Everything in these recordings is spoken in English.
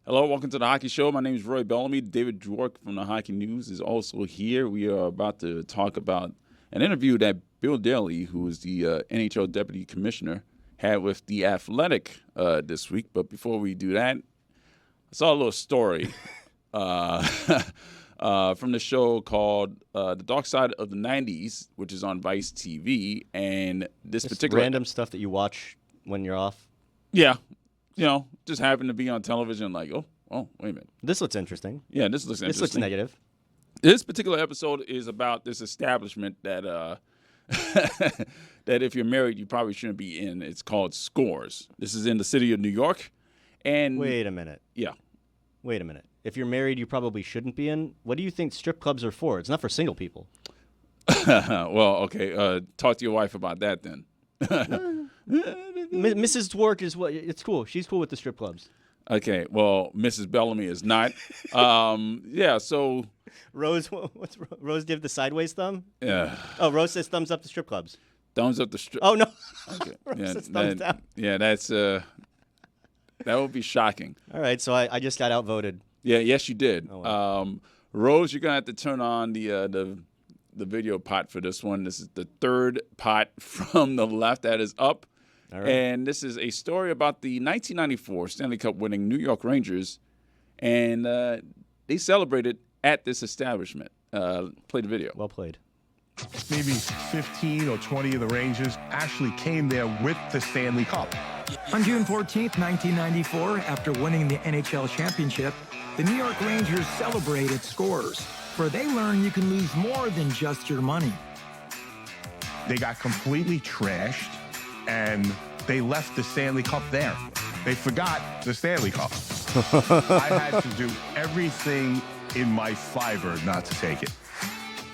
Hello, welcome to the Hockey Show. My name is Roy Bellamy. David Dwork from the Hockey News is also here. We are about to talk about an interview that Bill Daly, who is the NHL Deputy Commissioner, had with The Athletic this week. But before we do that, I saw a little story from the show called The Dark Side of the 90s, which is on Vice TV. And this Just particular... random stuff that you watch when you're off. Yeah. You know, just happened to be on television like, oh, wait a minute. This looks interesting. Yeah, this looks interesting. This looks negative. This particular episode is about this establishment that that if you're married, you probably shouldn't be in. It's called Scores. This is in the city of New York. And Wait a minute. Yeah. Wait a minute. If you're married, you probably shouldn't be in. What do you think strip clubs are for? It's not for single people. Well, okay. Talk to your wife about that then. Mrs. Dwork is what? It's cool. She's cool with the strip clubs. Okay. Well, Mrs. Bellamy is not. Yeah. So Rose, Rose give the sideways thumb? Yeah. Oh, Rose says thumbs up to strip clubs. Thumbs up the strip. Oh no. Okay. Rose says thumbs down. Yeah, that's that would be shocking. All right. So I just got outvoted. Yeah. Yes, you did. Oh, wow. Rose, you're gonna have to turn on the video pot for this one. This is the third pot from the left that is up. All right. And this is a story about the 1994 Stanley Cup winning New York Rangers. And they celebrated at this establishment. Play the video. Well played. Maybe 15 or 20 of the Rangers actually came there with the Stanley Cup. On June 14th, 1994, after winning the NHL championship, the New York Rangers celebrated Scores, for they learned you can lose more than just your money. They got completely trashed, and they left the Stanley Cup there. They forgot the Stanley Cup. I had to do everything in my fiber not to take it.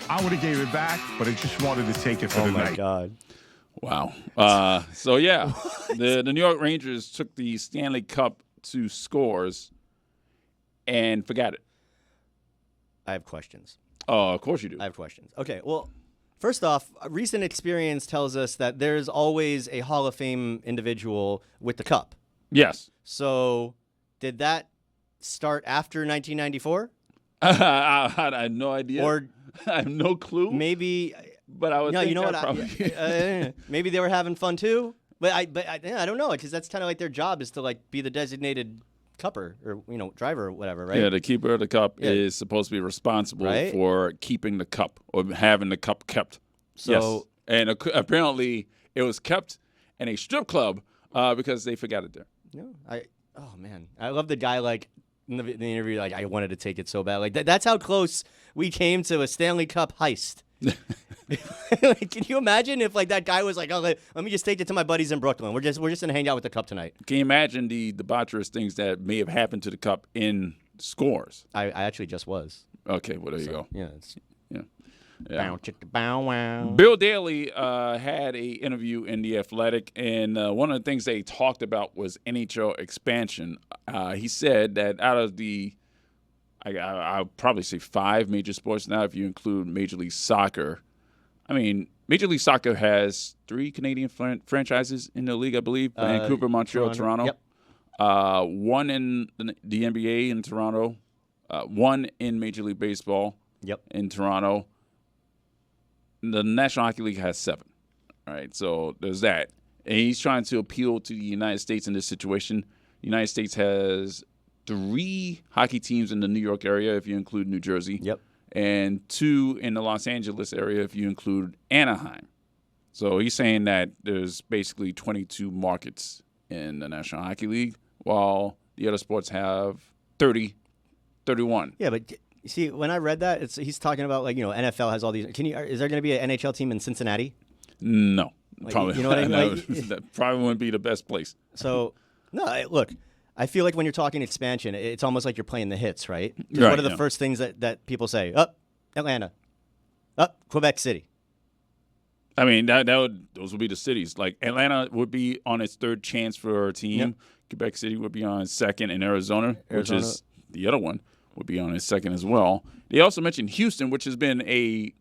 I would have gave it back, but I just wanted to take it for the night. Oh, my God. Wow. So, yeah, the New York Rangers took the Stanley Cup to Scores and forgot it. I have questions. Oh, of course you do. I have questions. Okay, well, first off, recent experience tells us that there's always a Hall of Fame individual with the cup. Yes. So, did that start after 1994? I had no idea. Or I have no clue. maybe, But I would think you know that what? probably... Maybe they were having fun too. But I don't know, because that's kind of like their job is to like be the designated cupper or driver or whatever, right? Yeah, the keeper of the cup Yeah. is supposed to be responsible Right? for keeping the cup or having the cup kept. So- yes. And apparently it was kept in a strip club because they forgot it there. No, oh man, I love the guy like in the interview, like I wanted to take it so bad. Like that's how close we came to a Stanley Cup heist. Like, can you imagine if like that guy was like, oh, let me just take it to my buddies in Brooklyn. We're just gonna hang out with the cup tonight. Can you imagine the debaucherous things that may have happened to the cup in Scores? I actually just was. Okay, well, there you go. Yeah. It's Yeah. bow chicka bow wow. Bill Daly had a interview in The Athletic, and one of the things they talked about was NHL expansion. He said that out of the, I'll probably say 5 major sports now, if you include Major League Soccer. I mean, Major League Soccer has 3 Canadian franchises in the league, I believe: Vancouver, Montreal, Toronto. Yep. 1 in the NBA in Toronto. 1 in Major League Baseball. Yep. In Toronto. The National Hockey League has 7. All right, so there's that. And he's trying to appeal to the United States in this situation. The United States has 3 hockey teams in the New York area, if you include New Jersey. Yep. And 2 in the Los Angeles area, if you include Anaheim. So he's saying that there's basically 22 markets in the National Hockey League, while the other sports have 31. Yeah, but you see, when I read that, he's talking about like NFL has all these. Is there going to be an NHL team in Cincinnati? No, probably. You know what I mean? That probably wouldn't be the best place. So look, I feel like when you're talking expansion, it's almost like you're playing the hits, right? 'Cause Right, what are the yeah. first things that people say? Atlanta. Quebec City. I mean, those would be the cities. Like Atlanta would be on its 3rd chance for a team. Yep. Quebec City would be on its 2nd, and Arizona, which is the other one, would be on its 2nd as well. They also mentioned Houston, which has been a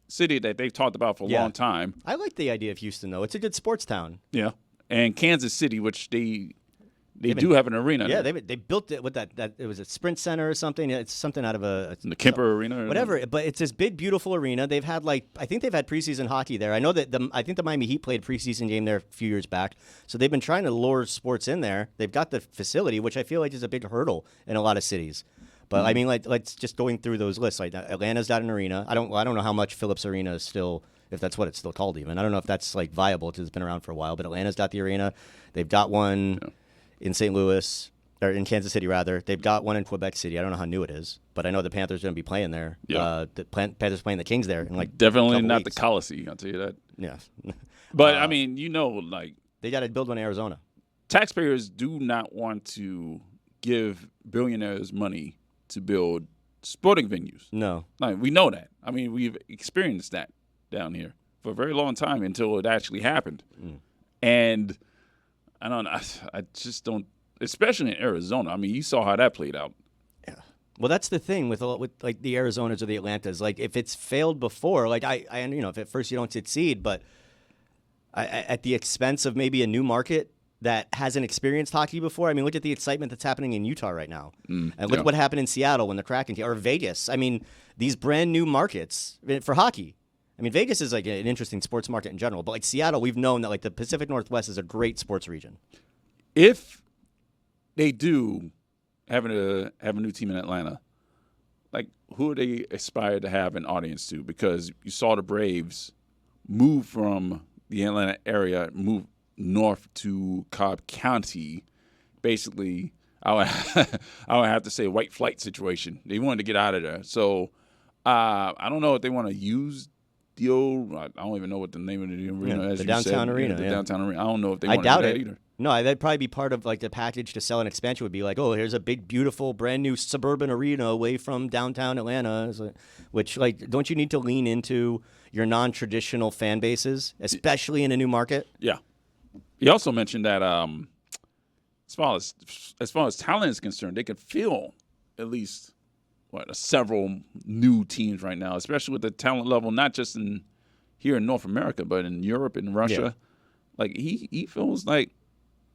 city that they've talked about for a long time. I like the idea of Houston, though. It's a good sports town. Yeah. And Kansas City, which they They do have an arena. Yeah, there. they built it with that it was a Sprint Center or something. It's something out of the Kemper Arena, whatever. But it's this big, beautiful arena. They've had I think they've had preseason hockey there. I know that I think the Miami Heat played a preseason game there a few years back. So they've been trying to lure sports in there. They've got the facility, which I feel like is a big hurdle in a lot of cities. But I mean, let's just going through those lists. Like Atlanta's got an arena. I don't know how much Phillips Arena is still, if that's what it's still called even. I don't know if that's viable because it's been around for a while. But Atlanta's got the arena. They've got one. Yeah. In St. Louis, or in Kansas City, rather. They've got one in Quebec City. I don't know how new it is, but I know the Panthers are going to be playing there. Yeah. The Panthers playing the Kings there in definitely not weeks. The Coliseum, I'll tell you that. Yeah. But, I mean, they got to build one in Arizona. Taxpayers do not want to give billionaires money to build sporting venues. No. We know that. I mean, we've experienced that down here for a very long time until it actually happened. And I don't know. I just don't, especially in Arizona. I mean, you saw how that played out. Yeah. Well, that's the thing with the Arizonas or the Atlantas. If it's failed before, if at first you don't succeed, but at the expense of maybe a new market that hasn't experienced hockey before. I mean, look at the excitement that's happening in Utah right now, and look what happened in Seattle when the Kraken came, or Vegas. I mean, these brand new markets for hockey. I mean, Vegas is an interesting sports market in general, but Seattle, we've known that the Pacific Northwest is a great sports region. If they do have a new team in Atlanta, who do they aspire to have an audience to? Because you saw the Braves move from the Atlanta area, move north to Cobb County. Basically, I would have to say a white flight situation. They wanted to get out of there. So I don't know if they want to use the old, I don't even know what the name of the arena is. The downtown arena. The downtown arena. I don't know if they want to do that either. No, that'd probably be part of the package to sell an expansion would be here's a big, beautiful, brand new suburban arena away from downtown Atlanta. Which, don't you need to lean into your non-traditional fan bases, especially in a new market? Yeah. He also mentioned that as far as talent is concerned, they could fill at least several new teams right now, especially with the talent level, not just here in North America, but in Europe and Russia. Yeah. He feels like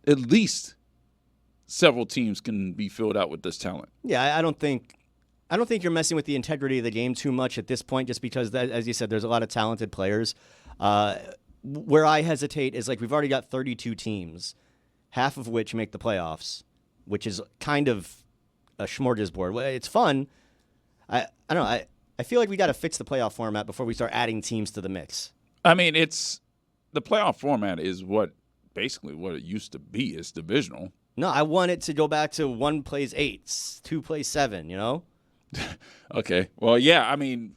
at least several teams can be filled out with this talent. Yeah, I don't think you're messing with the integrity of the game too much at this point, just because, as you said, there's a lot of talented players. Where I hesitate is we've already got 32 teams, half of which make the playoffs, which is kind of a smorgasbord. It's fun. I don't know. I feel like we got to fix the playoff format before we start adding teams to the mix. I mean, the playoff format is basically what it used to be. It's divisional. No, I want it to go back to 1 plays 8, 2 plays 7, Okay. Well, yeah, I mean,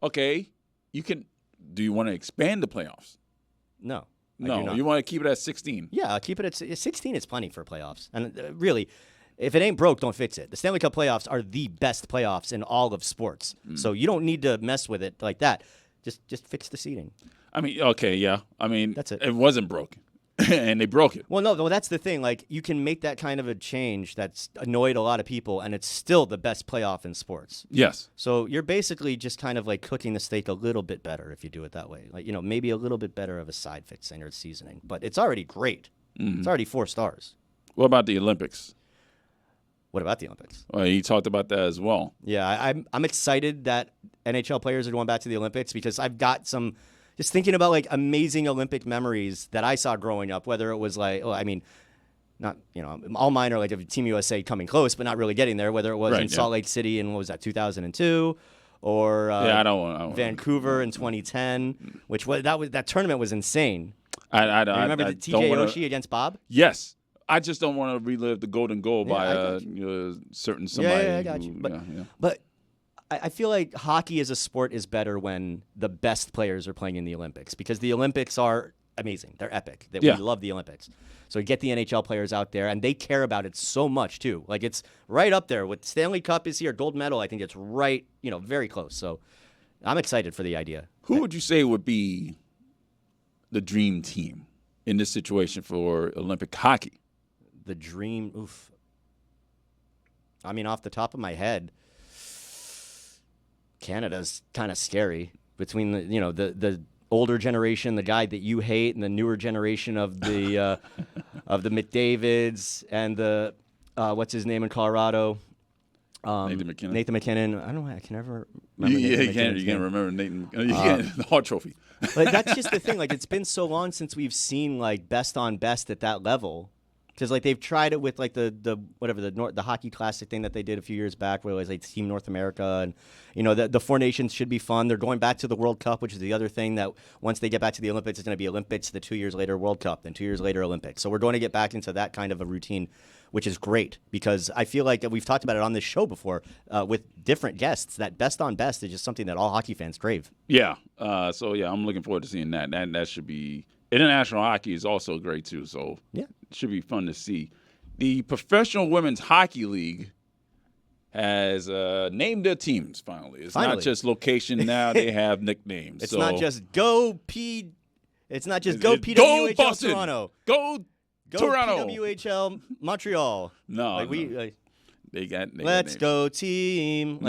okay. Do you want to expand the playoffs? No. No, you want to keep it at 16. Yeah, I'll keep it at 16 is plenty for playoffs. And really, if it ain't broke, don't fix it. The Stanley Cup playoffs are the best playoffs in all of sports. So you don't need to mess with it like that. Just fix the seeding. I mean, okay, yeah. I mean, that's it. It wasn't broken. And they broke it. Well, no, that's the thing. You can make that kind of a change that's annoyed a lot of people, and it's still the best playoff in sports. Yes. So you're basically just kind of cooking the steak a little bit better if you do it that way. Maybe a little bit better of a side fixing or seasoning. But it's already great. It's already 4 stars. What about the Olympics? What about the Olympics? Well, he talked about that as well. Yeah, I'm excited that NHL players are going back to the Olympics because I've got some – just thinking about amazing Olympic memories that I saw growing up, whether it was not, all mine are of Team USA coming close, but not really getting there, whether it was in Salt Lake City in, 2002 or I don't Vancouver in 2010, which that tournament was insane. I remember the TJ Oshie against Bob? Yes. I just don't want to relive the golden goal by a certain somebody. Yeah, I got you. But I feel like hockey as a sport is better when the best players are playing in the Olympics because the Olympics are amazing. They're epic. We love the Olympics. So get the NHL players out there, and they care about it so much, too. It's right up there. With Stanley Cup is here, gold medal, I think it's right, very close. So I'm excited for the idea. Who would you say would be the dream team in this situation for Olympic hockey? The dream, oof. I mean, off the top of my head, Canada's kind of scary between the older generation, the guy that you hate, and the newer generation of the McDavids and the what's his name in Colorado? Nathan McKinnon. Nathan McKinnon. I don't know. I can never remember. You can't remember Nathan. You can't the Hart Trophy. Like, that's just the thing. Like, it's been so long since we've seen like best on best at that level. Because like they've tried it with like the hockey classic thing that they did a few years back, where it was like Team North America, and the Four Nations should be fun. They're going back to the World Cup, which is the other thing that once they get back to the Olympics, it's going to be Olympics. The 2 years later World Cup, then 2 years later Olympics. So we're going to get back into that kind of a routine, which is great because I feel like we've talked about it on this show before with different guests. That best on best is just something that all hockey fans crave. Yeah. So yeah, I'm looking forward to seeing that. That should be. International hockey is also great too, so yeah, it should be fun to see. The Professional Women's Hockey League has named their teams finally. It's not just location now; they have nicknames. It's not just go PWHL Boston. Toronto. Go Toronto. PWHL Montreal. No, they got let's names. Go team.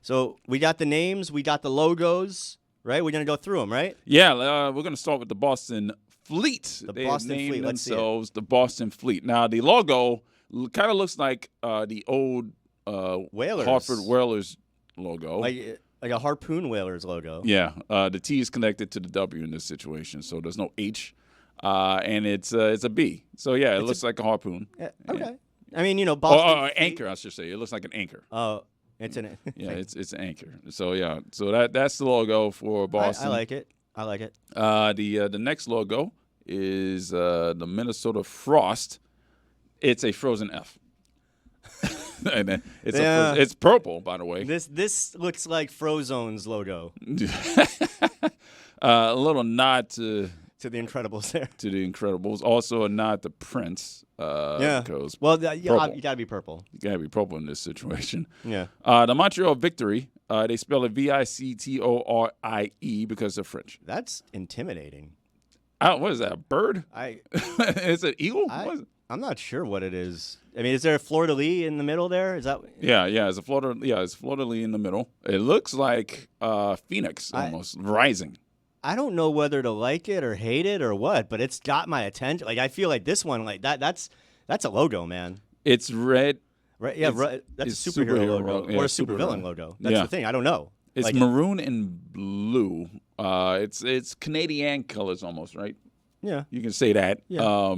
So we got the names, we got the logos. Right, we're gonna go through them, right? Yeah, we're gonna start with the Boston Fleet. They Boston named Fleet. Let's see it. themselves the Boston Fleet. Now the logo kind of looks like the old Whalers. Hartford Whalers logo, like a Harpoon Whalers logo. Yeah, the T is connected to the W in this situation, so there's no H, and it's a B. So yeah, it looks like a harpoon. Yeah, okay. I mean, Boston. Or anchor, I should say. It looks like an anchor. Oh. It's an it's an anchor. So yeah, so that's the logo for Boston. I like it. The next logo is the Minnesota Frost. It's a frozen F. And it's purple, by the way. This looks like Frozone's logo. A little nod to the Incredibles there. To the Incredibles. Also a nod to Prince. Because you got to be purple. You got to be purple in this situation. Yeah. The Montreal Victory, they spell it Victorie because they're French. That's intimidating. What is that, a bird? Is it eagle? I'm not sure what it is. I mean, is there a fleur-de-lis in the middle there? Is that? Yeah, it's a it's fleur-de-lis in the middle. It looks like Phoenix almost rising. I don't know whether to like it or hate it or what, but it's got my attention. Like, I feel like this one, like that's a logo, man. It's red. Right? Yeah, that's a superhero logo or a supervillain logo. That's the thing. I don't know. It's maroon and blue. It's Canadian colors almost, right? Yeah, you can say that. Yeah.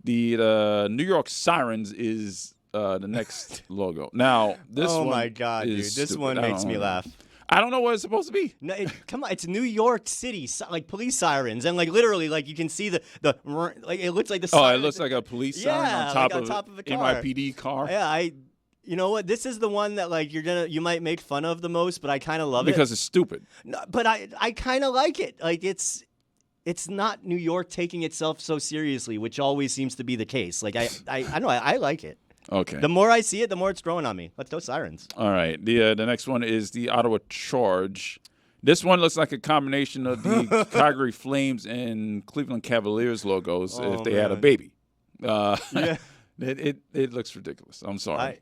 The New York Sirens is the next logo. Now this one. Oh my God, dude! This stupid. one makes me laugh. I don't know what it's supposed to be. No, come on, it's New York City, like police sirens, and like literally, like you can see the like it looks like the. Oh, it looks like a police siren on top of a car. NYPD car. Yeah, you know what? This is the one that like you might make fun of the most, but I kind of love it because it's stupid. No, but I kind of like it. Like it's not New York taking itself so seriously, which always seems to be the case. Like I know I like it. Okay. The more I see it, the more it's growing on me. Let's go Sirens. All right. The next one is the Ottawa Charge. This one looks like a combination of the Calgary Flames and Cleveland Cavaliers logos if they had a baby. Yeah. It looks ridiculous. I'm sorry.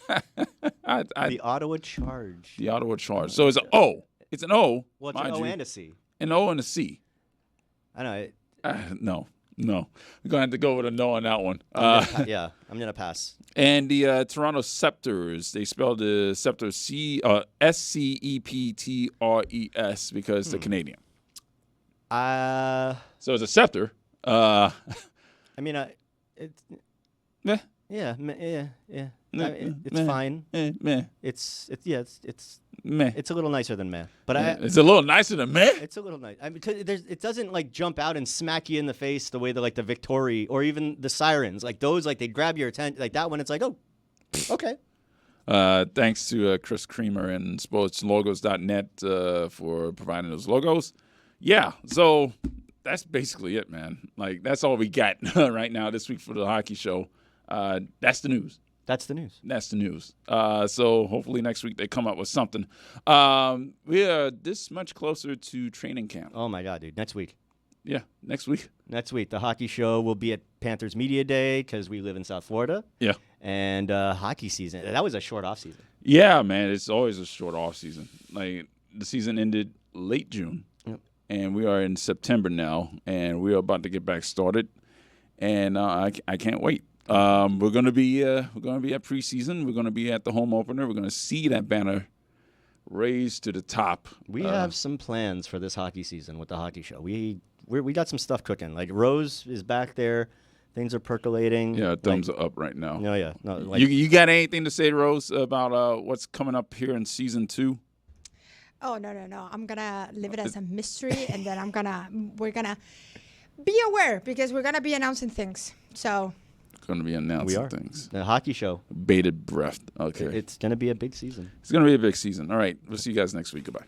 The Ottawa Charge. The Ottawa Charge. So it's an O. It's an O. Well, it's an O and a C. An O and a C. I know. No. We're going to have to go with a no on that one. I'm going to pass. And the Toronto Scepters, they spelled the Scepter SCEPTRES because they're Canadian. So it's a scepter. I mean, it's... Meh. Yeah. It's fine. Meh. It's meh. It's a little nicer than meh. But it's a little nicer than meh. It's a little nice. I mean, it doesn't like jump out and smack you in the face the way that like the Victory or even the Sirens, like those, like they grab your attention. Like that one, it's like, oh, okay. Thanks to Chris Creamer and sportslogos.net for providing those logos. Yeah, so that's basically it, man. Like that's all we got right now this week for the hockey show. That's the news. That's the news. So hopefully next week they come up with something. We are this much closer to training camp. Oh, my God, dude. Next week. Yeah, next week. Next week. The hockey show will be at Panthers Media Day because we live in South Florida. Yeah. And hockey season. That was a short off season. Yeah, man. It's always a short off season. Like the season ended late June. Yep. and we are in September now, and we are about to get back started, and I can't wait. We're gonna be at preseason. We're gonna be at the home opener. We're gonna see that banner raised to the top. We have some plans for this hockey season with the hockey show. We got some stuff cooking. Like Rose is back there. Things are percolating. Yeah, thumbs up right now. No, yeah. No, like, you got anything to say, Rose, about what's coming up here in season 2? Oh, no. I'm going to leave it as a mystery, and then we're going to be aware because we're going to be announcing things. So Going to be announcing things. The hockey show. Bated breath. Okay. It's going to be a big season. It's going to be a big season. All right. We'll see you guys next week. Goodbye.